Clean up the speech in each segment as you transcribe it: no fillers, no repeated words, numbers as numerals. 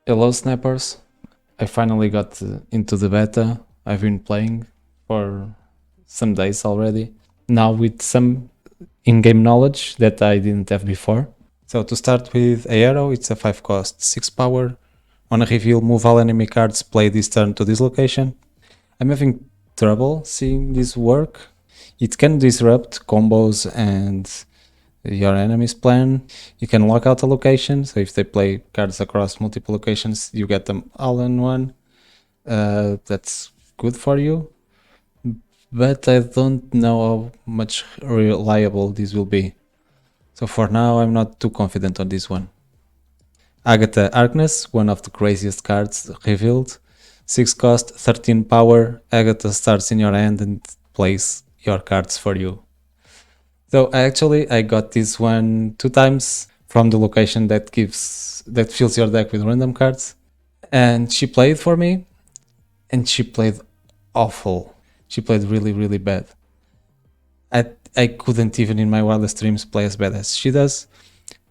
Hello Snappers, I finally got into the beta. I've been playing for some days already, now with some in-game knowledge that I didn't have before. So to start with Aero, it's a 5 cost, 6 power. On a reveal, move all enemy cards play this turn to this location. I'm having trouble seeing this work. It can disrupt combos and your enemy's plan. You can lock out a location, so if they play cards across multiple locations, you get them all in one. That's good for you, but I don't know how much reliable this will be. So for now, I'm not too confident on this one. Agatha Harkness, one of the craziest cards revealed. 6 cost, 13 power. Agatha starts in your hand and plays your cards for you. So I got this one 2 times from the location that fills your deck with random cards, and she played for me, and she played awful. She played really bad. I couldn't even in my wildest dreams play as bad as she does.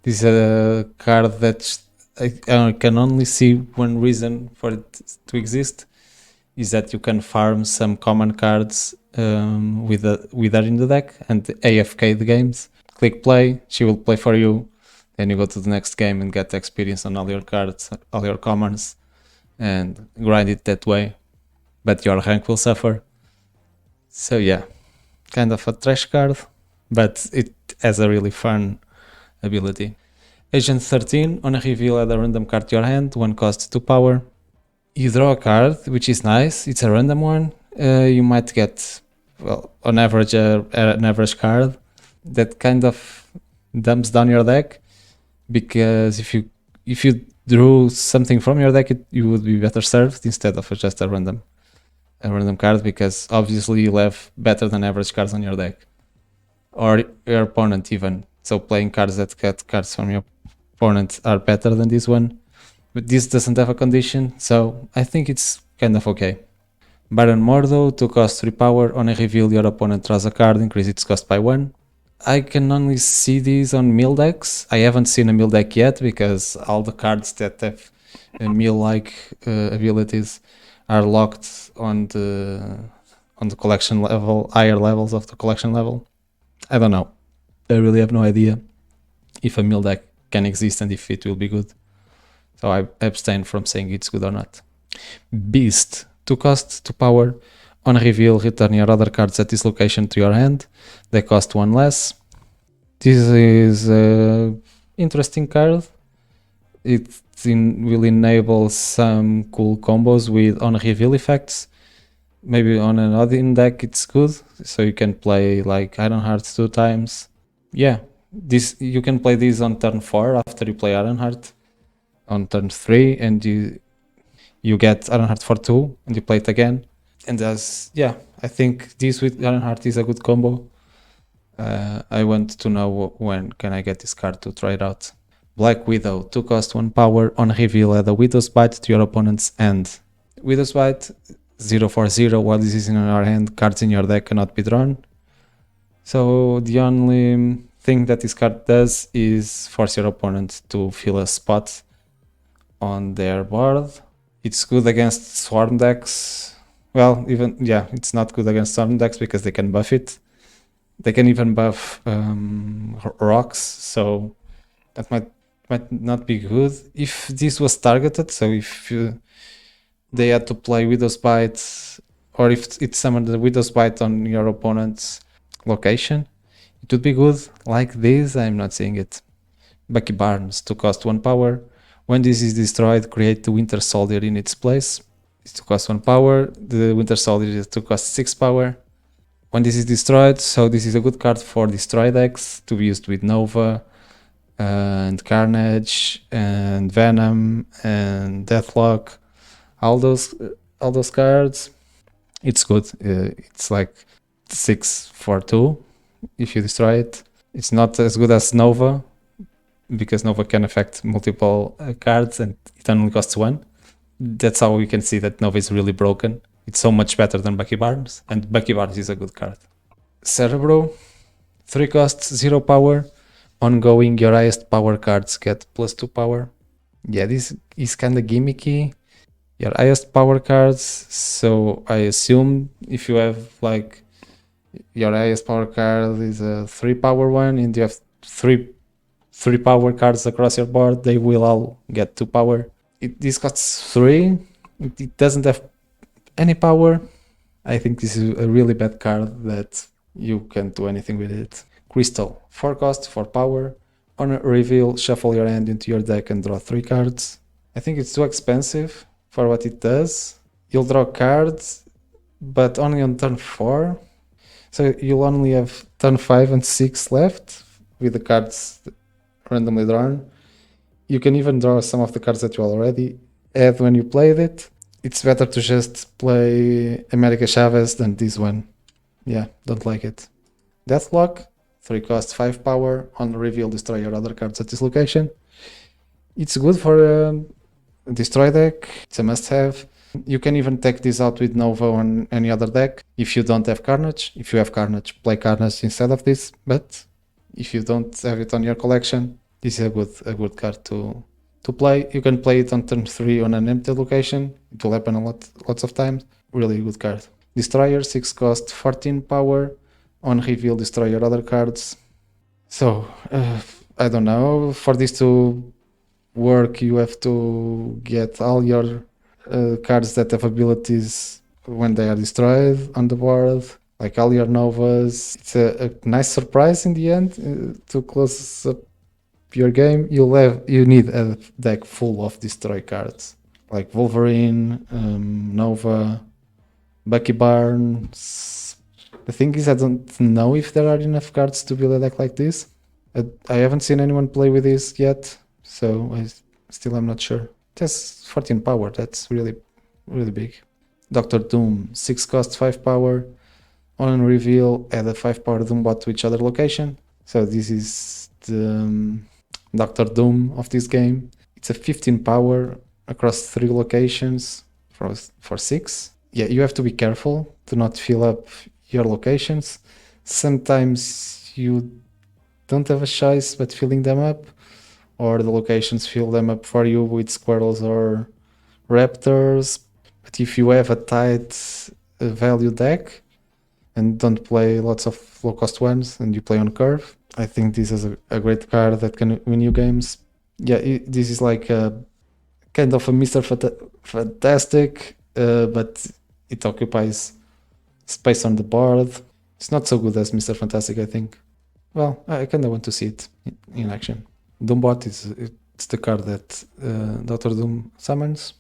This is a card that I can only see one reason for it to exist, is that you can farm some common cards with her in the deck and AFK the games. Click play, she will play for you, then you go to the next game and get experience on all your cards, all your commons, and grind it that way. But your rank will suffer. So yeah, kind of a trash card, but it has a really fun ability. Agent 13, on a reveal, add a random card to your hand, 1 cost, 2 power. You draw a card, which is nice, it's a random one. You might get, well, on average, an average card that kind of dumps down your deck, because if you drew something from your deck, you would be better served instead of just a random card, because obviously you'll have better than average cards on your deck, or your opponent even. So playing cards that get cards from your opponent are better than this one, but this doesn't have a condition, so I think it's kind of okay. Baron Mordo, 2 cost, 3 power. On a reveal, your opponent draws a card, increase its cost by 1. I can only see these on mill decks. I haven't seen a mill deck yet, because all the cards that have mill-like abilities are locked on the collection level, higher levels of the collection level. I don't know. I really have no idea if a mill deck can exist and if it will be good. So I abstain from saying it's good or not. Beast, 2 cost, 2 power. On reveal, return your other cards at this location to your hand. They cost 1 less. This is an interesting card. It will enable some cool combos with on reveal effects. Maybe on an odd deck it's good, so you can play like Ironheart 2 times. Yeah, you can play this on turn 4 after you play Ironheart. On turn 3, and you get Ironheart for 2 and you play it again. And I think this with Ironheart is a good combo. I want to know when can I get this card to try it out. Black Widow, 2 cost, 1 power. On reveal, add a Widow's Bite to your opponent's hand. Widow's Bite, 0/0. While this is in your hand, cards in your deck cannot be drawn. So the only thing that this card does is force your opponent to fill a spot on their board. It's good against swarm decks. Well, it's not good against swarm decks because they can buff it. They can even buff rocks, so that might not be good if this was targeted. So if they had to play Widow's Bite, or if it summoned the Widow's Bite on your opponent's location, it would be good. Like this, I'm not seeing it. Bucky Barnes, 2 cost, 1 power. When this is destroyed, create the Winter Soldier in its place. It's 2 cost, 1 power. The Winter Soldier is 2 cost, 6 power. When this is destroyed, so this is a good card for destroy decks to be used with Nova and Carnage and Venom and Deathlok, all those cards. It's good. It's like 6 for 2 if you destroy it. It's not as good as Nova, because Nova can affect multiple cards and it only costs 1. That's how we can see that Nova is really broken. It's so much better than Bucky Barnes, and Bucky Barnes is a good card. Cerebro, 3 costs, 0 power. Ongoing, your highest power cards get +2 power. Yeah, this is kind of gimmicky. Your highest power cards, so I assume if you have like your highest power card is a 3 power one and you have three power cards across your board, they will all get 2 power. This costs 3. It doesn't have any power. I think this is a really bad card that you can't do anything with it. Crystal, 4 cost, 4 power. On a reveal, shuffle your hand into your deck and draw 3 cards. I think it's too expensive for what it does. You'll draw cards, but only on turn 4. So you'll only have turn 5 and 6 left with the cards randomly drawn. You can even draw some of the cards that you already had when you played it. It's better to just play America Chavez than this one. Yeah, don't like it. Deathlok, 3 cost, 5 power. On reveal, destroy your other cards at this location. It's good for a destroy deck. It's a must-have. You can even take this out with Nova on any other deck if you don't have Carnage. If you have Carnage, play Carnage instead of this. But if you don't have it on your collection, this is a good card to play. You can play it on turn 3 on an empty location. It will happen lots of times. Really good card. Destroyer, 6 cost, 14 power. On reveal, destroy your other cards. So, I don't know. For this to work, you have to get all your cards that have abilities when they are destroyed on the board, like all your Novas. It's a nice surprise in the end to close up your game. You need a deck full of destroy cards like Wolverine, Nova, Bucky Barnes. The thing is, I don't know if there are enough cards to build a deck like this. I haven't seen anyone play with this yet, so I still am not sure. It has 14 power, that's really big. Doctor Doom, 6 cost, 5 power. On reveal, add a 5 power Doombot to each other location. So this is the Doctor Doom of this game. It's a 15 power across 3 locations for 6. Yeah, you have to be careful to not fill up your locations. Sometimes you don't have a choice but filling them up, or the locations fill them up for you with squirrels or raptors. But if you have a tight value deck and don't play lots of low cost ones and you play on curve, I think this is a great card that can win you games. Yeah, this is like a kind of a Mr. Fantastic, but it occupies space on the board. It's not so good as Mr. Fantastic, I think. Well, I kind of want to see it in action. Doombot it's the card that Doctor Doom summons.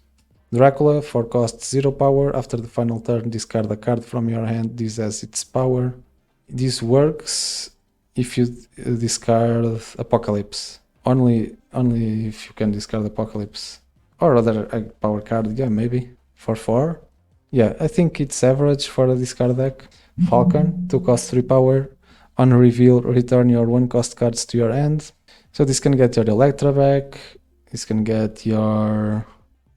Dracula, 4 cost, 0 power. After the final turn, discard a card from your hand. This has its power. This works if you discard Apocalypse. Only if you can discard Apocalypse. Or other power card, yeah, maybe. For 4. Yeah, I think it's average for a discard deck. Falcon, 2 cost, 3 power. On reveal, return your 1 cost cards to your hand. So this can get your Electra back. This can get your...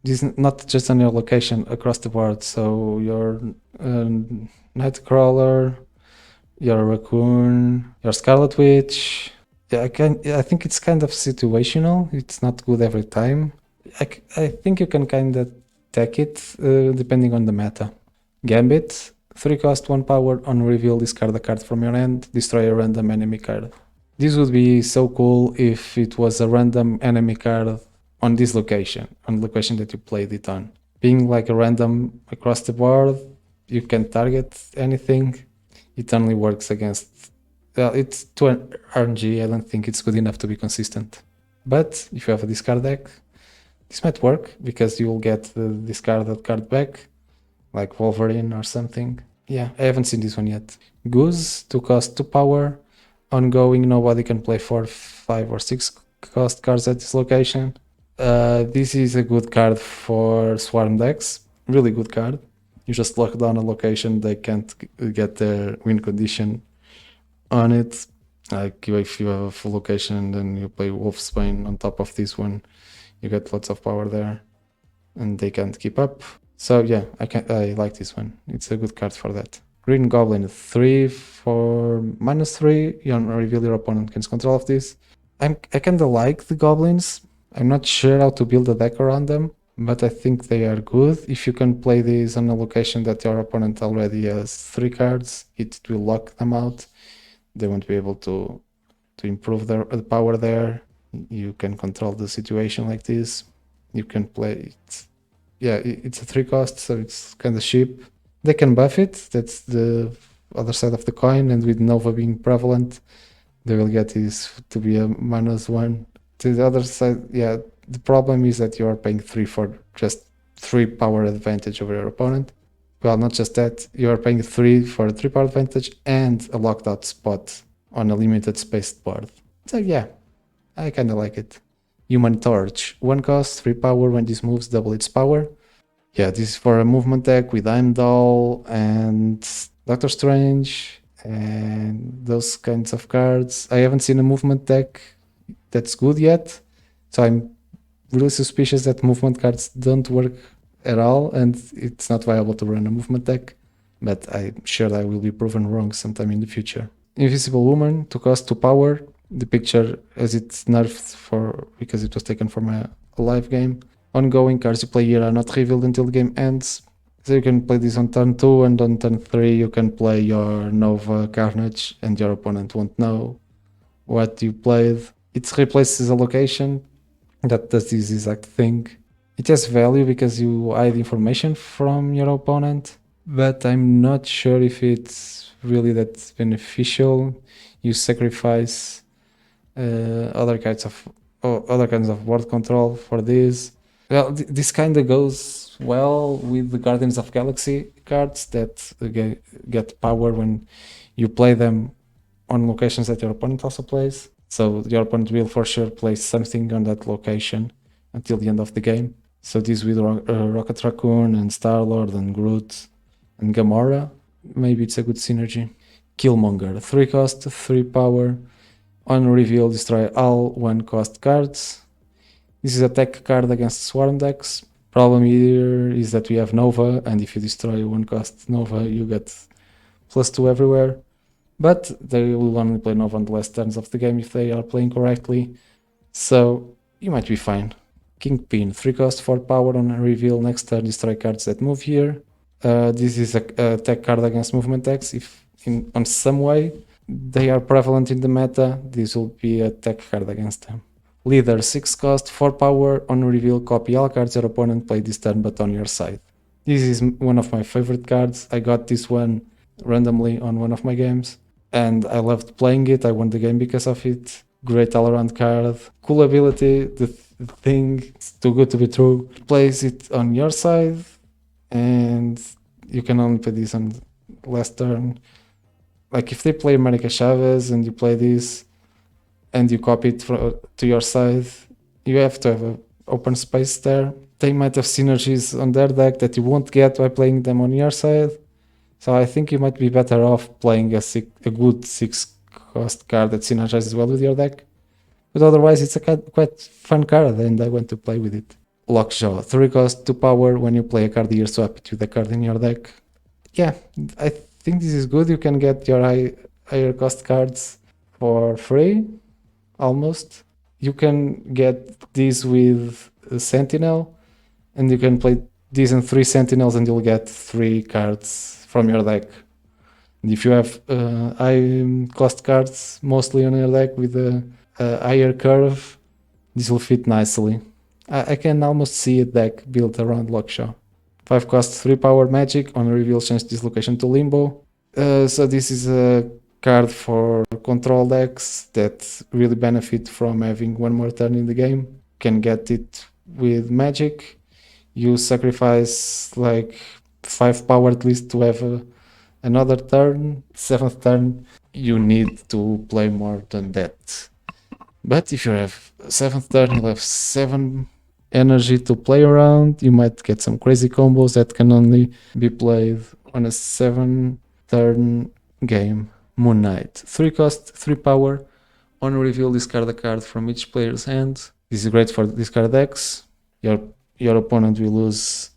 This is not just on your location, across the board. So your Nightcrawler, your Raccoon, your Scarlet Witch. Yeah, I think it's kind of situational. It's not good every time. I think you can kind of take it depending on the meta. Gambit, 3 cost, 1 power. On reveal, discard a card from your hand. Destroy a random enemy card. This would be so cool if it was a random enemy card on this location, on the location that you played it on. Being like a random across the board, you can target anything. It only works against... Well, it's 2 RNG, I don't think it's good enough to be consistent. But if you have a discard deck, this might work, because you will get the discarded card back, like Wolverine or something. Yeah, I haven't seen this one yet. Goose, 2 cost, 2 power. Ongoing, nobody can play 4, 5 or 6 cost cards at this location. This is a good card for swarm decks. Really good card. You just lock down a location, they can't get their win condition on it. Like if you have a full location and then you play Wolfsbane on top of this one, you get lots of power there and they can't keep up. So yeah, I like this one. It's a good card for that. Green Goblin, 3 for -3. You reveal your opponent gains control of this. I kinda like the goblins. I'm not sure how to build a deck around them, but I think they are good. If you can play these on a location that your opponent already has 3 cards, it will lock them out. They won't be able to improve their the power there. You can control the situation like this. You can play it. Yeah, it's a 3 cost, so it's kind of cheap. They can buff it. That's the other side of the coin, and with Nova being prevalent, they will get this to be a -1. To the other side, yeah, the problem is that you are paying 3 for just 3 power advantage over your opponent. Well, not just that, you are paying 3 for a 3 power advantage and a locked out spot on a limited spaced board. So yeah, I kinda like it. Human Torch, 1 cost, 3 power, when this moves, double its power. Yeah, this is for a movement deck with Heimdall and Doctor Strange and those kinds of cards. I haven't seen a movement deck that's good yet, so I'm really suspicious that movement cards don't work at all, and it's not viable to run a movement deck, but I'm sure I will be proven wrong sometime in the future. Invisible Woman, 2 cost, 2 power. The picture as it's nerfed because it was taken from a live game. Ongoing cards you play here are not revealed until the game ends. So you can play this on turn 2, and on turn 3 you can play your Nova Carnage and your opponent won't know what you played. It replaces a location that does this exact thing. It has value because you hide information from your opponent, but I'm not sure if it's really that beneficial. You sacrifice other kinds of board control for this. Well, this kind of goes well with the Guardians of Galaxy cards that get power when you play them on locations that your opponent also plays. So your opponent will for sure place something on that location until the end of the game. So this with Rocket Raccoon and Star-Lord and Groot and Gamora, maybe it's a good synergy. Killmonger, 3 cost, 3 power. On reveal, destroy all 1 cost cards. This is a tech card against Swarm decks. Problem here is that we have Nova, and if you destroy 1 cost Nova, you get +2 everywhere. But they will only play Nova on the last turns of the game if they are playing correctly. So you might be fine. Kingpin, 3 cost, 4 power. On reveal, next turn, destroy cards that move here. This is a tech card against movement decks. If on some way they are prevalent in the meta, this will be a tech card against them. Leader, 6 cost, 4 power. On reveal, copy all cards your opponent played this turn but on your side. This is one of my favorite cards. I got this one randomly on one of my games, and I loved playing it. I won the game because of it. Great all-around card. Cool ability. The thing, it's too good to be true. Plays it on your side, and you can only play this on last turn. Like if they play America Chavez and you play this and you copy it to your side, you have to have an open space there. They might have synergies on their deck that you won't get by playing them on your side. So I think you might be better off playing a good 6 cost card that synergizes well with your deck. But otherwise it's a quite fun card and I want to play with it. Lockjaw, 3 cost, 2 power. When you play a card here, swap it with the card in your deck. Yeah, I think this is good. You can get your higher cost cards for free, almost. You can get this with a Sentinel, and you can play these and 3 Sentinels and you'll get 3 cards from your deck. And if you have high cost cards mostly on your deck with a higher curve, this will fit nicely. I can almost see a deck built around Lockjaw. 5 cost, 3 power Magik. On reveal, change this location to Limbo. So this is a card for control decks that really benefit from having 1 more turn in the game. You can get it with Magik. You sacrifice like 5 power at least to have another turn. 7th turn, you need to play more than that. But if you have 7th turn, you'll have 7 energy to play around. You might get some crazy combos that can only be played on a 7 turn game. Moon Knight, 3 cost, 3 power. On reveal, discard a card from each player's hand. This is great for discard decks. Your opponent will lose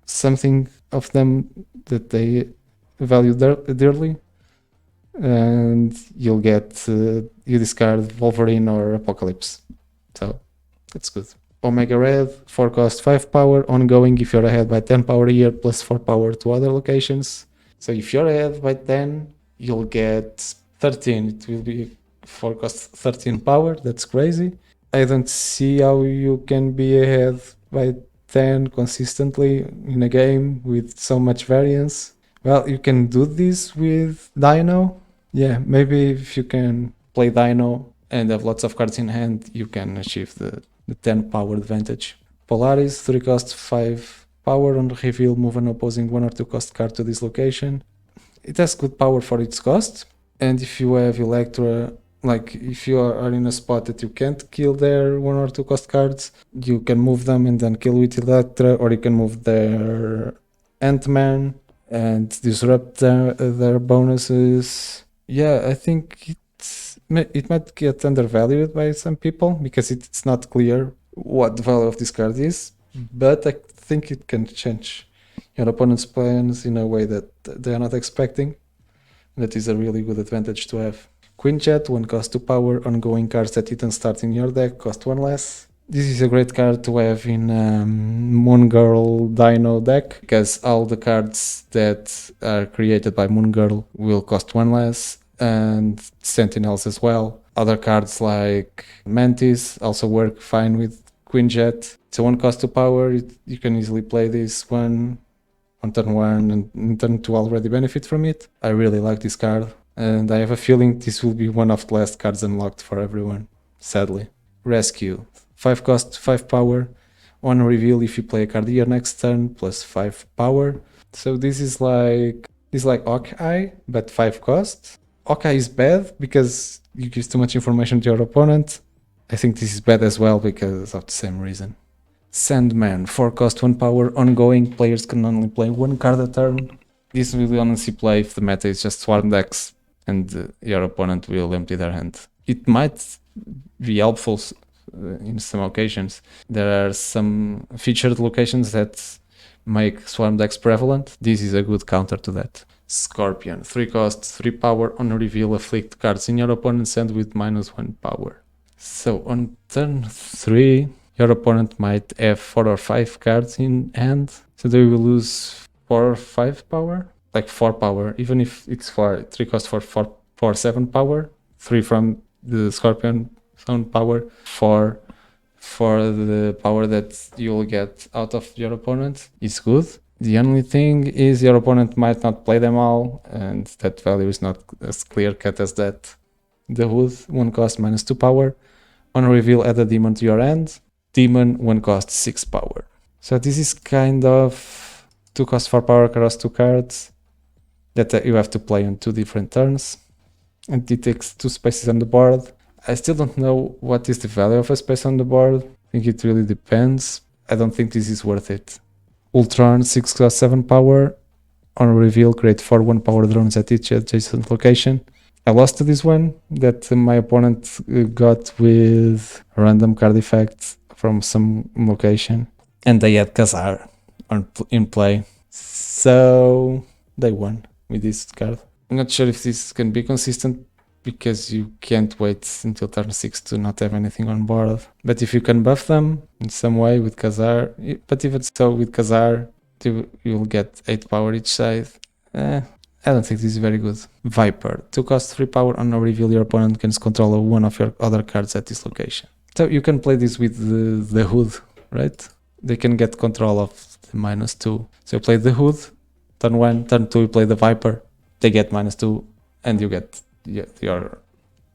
something of them that they value dearly, and you'll get you discard Wolverine or Apocalypse. So that's good. Omega Red, 4 cost 5 power, ongoing if you're ahead by 10 power here, plus 4 power to other locations. So if you're ahead by 10, you'll get 13. It will be 4 cost 13 power. That's crazy. I don't see how you can be ahead by 10 consistently in a game with so much variance. Well, you can do this with Dino. Yeah, maybe if you can play Dino and have lots of cards in hand, you can achieve the 10 power advantage. Polaris, 3 cost 5 power. On reveal, move an opposing 1 or 2 cost card to this location. It has good power for its cost. And if you have Electra, like if you are in a spot that you can't kill their 1 or 2 cost cards, you can move them and then kill with Electra, or you can move their Ant-Man and disrupt their bonuses. Yeah, I think it might get undervalued by some people because it's not clear what the value of this card is, but I think it can change your opponent's plans in a way that they are not expecting. That is a really good advantage to have. Quinjet, 1 cost 2 power, ongoing cards that didn't start in your deck cost 1 less. This is a great card to have in Moon Girl Dino deck, because all the cards that are created by Moon Girl will cost 1 less, and Sentinels as well. Other cards like Mantis also work fine with Quinjet. It's a 1 cost 2 power. You can easily play this one on turn 1 and in turn 2 already benefit from it. I really like this card, and I have a feeling this will be one of the last cards unlocked for everyone, sadly. Rescue, 5 cost 5 power. On reveal, if you play a card here next turn, plus 5 power. So this is like Hawkeye, but 5 cost. Hawkeye is bad because you give too much information to your opponent. I think this is bad as well because of the same reason. Sandman, 4 cost 1 power, ongoing, players can only play 1 card a turn. This will honestly play if the meta is just swarm decks and your opponent will empty their hand. It might be helpful in some occasions. There are some featured locations that make swarm decks prevalent. This is a good counter to that. Scorpion, 3 cost 3 power, on reveal, afflict cards in your opponent's hand with -1 power. So on turn 3, your opponent might have 4 or 5 cards in hand, so they will lose 4 or 5 power, like 4 power, even if it's 3 cost for 4 7 power, 3 from the Scorpion own power, 4 for the power that you'll get out of your opponent is good. The only thing is your opponent might not play them all, and that value is not as clear cut as that. The Hood, 1 cost -2 power. On reveal, add a demon to your hand. Demon, 1 cost 6 power. So this is kind of 2 cost 4 power across 2 cards that you have to play on 2 different turns. And it takes 2 spaces on the board. I still don't know what is the value of a space on the board. I think it really depends. I don't think this is worth it. Ultron, 6 cost 7 power. On reveal, create 4 1 power drones at each adjacent location. I lost to this one that my opponent got with random card effects from some location, and they had Khazar in play, so they won with this card. I'm not sure if this can be consistent because you can't wait until turn 6 to not have anything on board, but if you can buff them in some way with Khazar, but even so with Khazar you'll get 8 power each side. I don't think this is very good. Viper, 2 cost 3 power. On a reveal, your opponent can control 1 of your other cards at this location. So you can play this with the Hood, right? They can get control of the -2. So you play the Hood, turn 1, turn 2 you play the Viper, they get -2, and you get your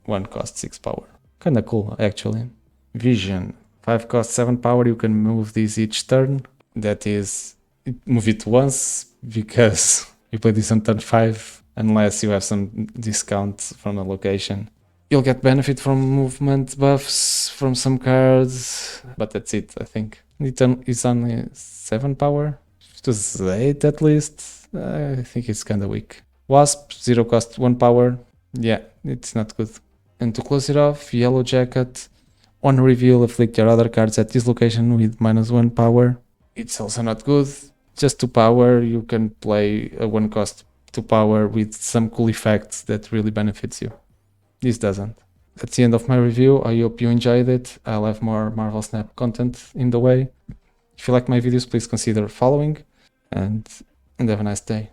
1 cost 6 power. Kinda cool, actually. Vision, 5 cost 7 power, you can move this each turn. That is, move it once, because you play this on turn 5, unless you have some discount from a location. You'll get benefit from movement buffs from some cards, but that's it, I think. It's only 7 power, it was 8 at least. I think it's kinda weak. Wasp, 0 cost 1 power. Yeah, it's not good. And to close it off, Yellowjacket. On reveal, afflict your other cards at this location with -1 power. It's also not good. Just 2 power, you can play a 1 cost 2 power with some cool effects that really benefits you. This doesn't. that's the end of my review. I hope you enjoyed it. I'll have more Marvel Snap content in the way. If you like my videos, please consider following, and have a nice day.